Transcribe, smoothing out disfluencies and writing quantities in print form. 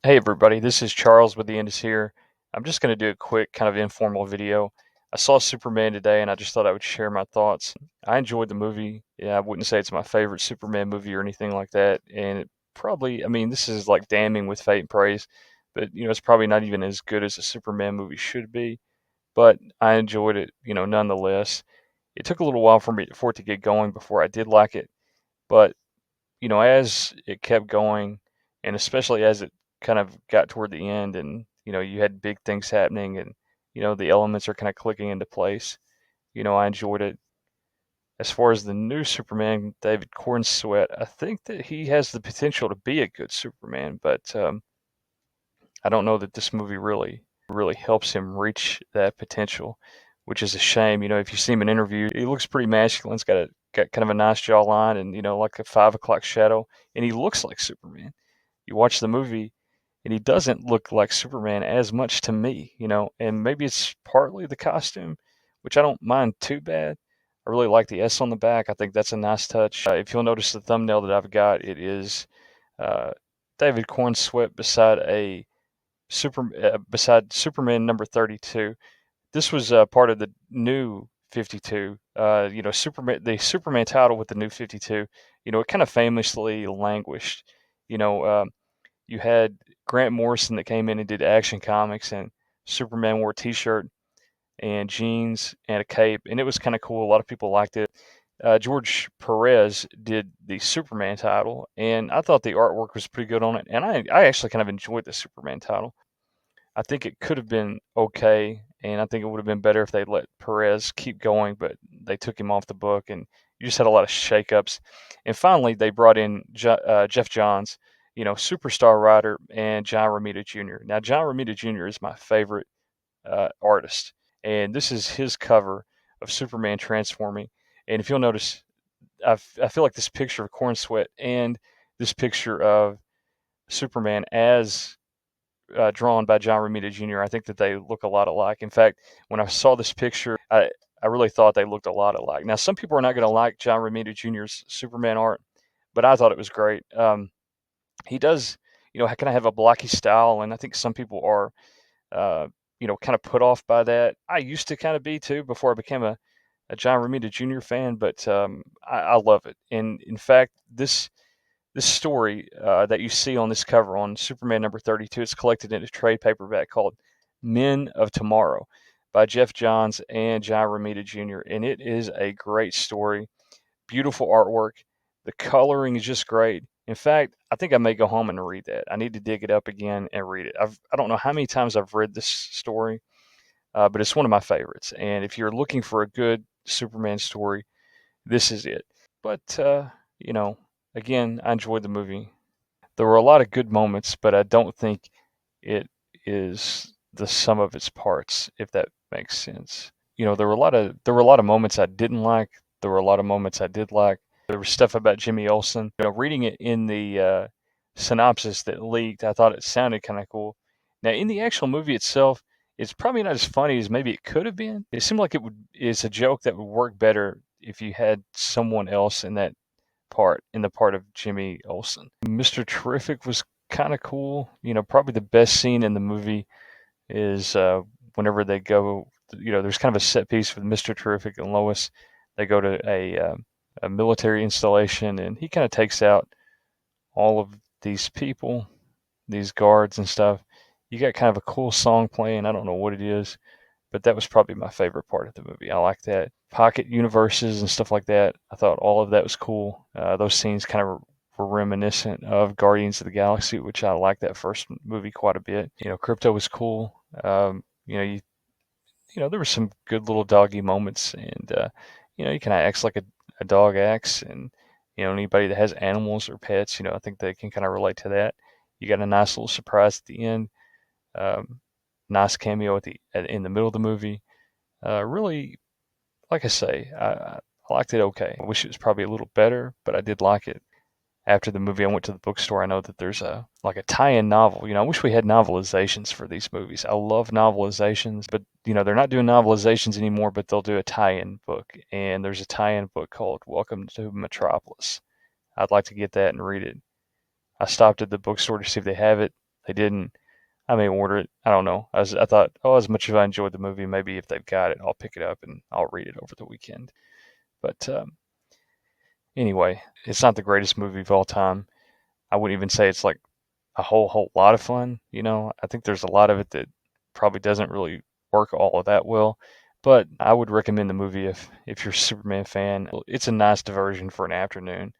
Hey everybody, this is Charles with The End is Here. I'm just going to do a quick kind of informal video. I saw Superman today and I just thought I would share my thoughts. I enjoyed the movie. Yeah, I wouldn't say it's my favorite Superman movie or anything like that. And it probably, I mean, this is like damning with faint praise, but it's probably not even as good as a Superman movie should be. But I enjoyed it, nonetheless. It took a little while for it to get going before I did like it, but as it kept going, and especially as it kind of got toward the end, and you had big things happening, and the elements are kind of clicking into place. I enjoyed it. As far as the new Superman, David Corenswet, I think that he has the potential to be a good Superman, but I don't know that this movie really helps him reach that potential, which is a shame. If you see him in an interview, he looks pretty masculine. He's got kind of a nice jawline and like a 5 o'clock shadow, and he looks like Superman. You watch the movie, and he doesn't look like Superman as much to me. And maybe it's partly the costume, which I don't mind too bad. I really like the S on the back. I think that's a nice touch. If you'll notice the thumbnail that I've got, it is uh, David Cornsweat beside Superman number 32. This was part of the new 52. The Superman title with the new 52. It kind of famously languished. You know, um, you had Grant Morrison that came in and did Action Comics, and Superman wore a T-shirt and jeans and a cape, and it was kind of cool. A lot of people liked it. George Perez did the Superman title, and I thought the artwork was pretty good on it. And I actually kind of enjoyed the Superman title. I think it could have been okay, and I think it would have been better if they let Perez keep going, but they took him off the book, and you just had a lot of shakeups. And finally, they brought in Jeff Johns, superstar writer, and John Romita Jr. Now, John Romita Jr. is my favorite artist, and this is his cover of Superman transforming. And if you'll notice, I feel like this picture of Corn Sweat and this picture of Superman as drawn by John Romita Jr. I think that they look a lot alike. In fact, when I saw this picture, I really thought they looked a lot alike. Now, some people are not going to like John Romita Jr.'s Superman art, but I thought it was great. He does, kind of have a blocky style, and I think some people are, kind of put off by that. I used to kind of be too before I became a John Romita Jr. fan, but I love it. And in fact, this story that you see on this cover on Superman number 32, it's collected in a trade paperback called Men of Tomorrow by Jeff Johns and John Romita Jr. And it is a great story, beautiful artwork. The coloring is just great. In fact, I think I may go home and read that. I need to dig it up again and read it. I don't know how many times I've read this story, but it's one of my favorites. And if you're looking for a good Superman story, this is it. But, you know, again, I enjoyed the movie. There were a lot of good moments, but I don't think it is the sum of its parts, if that makes sense. There were a lot of moments I didn't like. There were a lot of moments I did like. There was stuff about Jimmy Olsen. Reading it in the synopsis that leaked, I thought it sounded kind of cool. Now, in the actual movie itself, it's probably not as funny as maybe it could have been. It seemed like it's a joke that would work better if you had someone else in the part of Jimmy Olsen. Mr. Terrific was kind of cool. Probably the best scene in the movie is whenever they go. There's kind of a set piece with Mr. Terrific and Lois. They go to a military installation, and he kind of takes out all of these people, these guards and stuff. You got kind of a cool song playing. I don't know what it is, but that was probably my favorite part of the movie. I like that. Pocket universes and stuff like that. I thought all of that was cool. Those scenes kind of were reminiscent of Guardians of the Galaxy, which I liked that first movie quite a bit. Crypto was cool. There were some good little doggy moments, and he kind of acts like a dog acts, and anybody that has animals or pets, I think they can kind of relate to that. You got a nice little surprise at the end. Um, Nice cameo in the middle of the movie. Really, like I say, I liked it okay. I wish it was probably a little better, but I did like it. After the movie, I went to the bookstore. I know that there's a tie-in novel. I wish we had novelizations for these movies. I love novelizations, but they're not doing novelizations anymore. But they'll do a tie-in book, and there's a tie-in book called Welcome to Metropolis. I'd like to get that and read it. I stopped at the bookstore to see if they have it. they didn't, I may order it. I don't know. I thought, oh, as much as I enjoyed the movie, maybe if they've got it, I'll pick it up and I'll read it over the weekend. But anyway, it's not the greatest movie of all time. I wouldn't even say it's like a whole lot of fun. I think there's a lot of it that probably doesn't really work all of that well. But I would recommend the movie if you're a Superman fan. It's a nice diversion for an afternoon.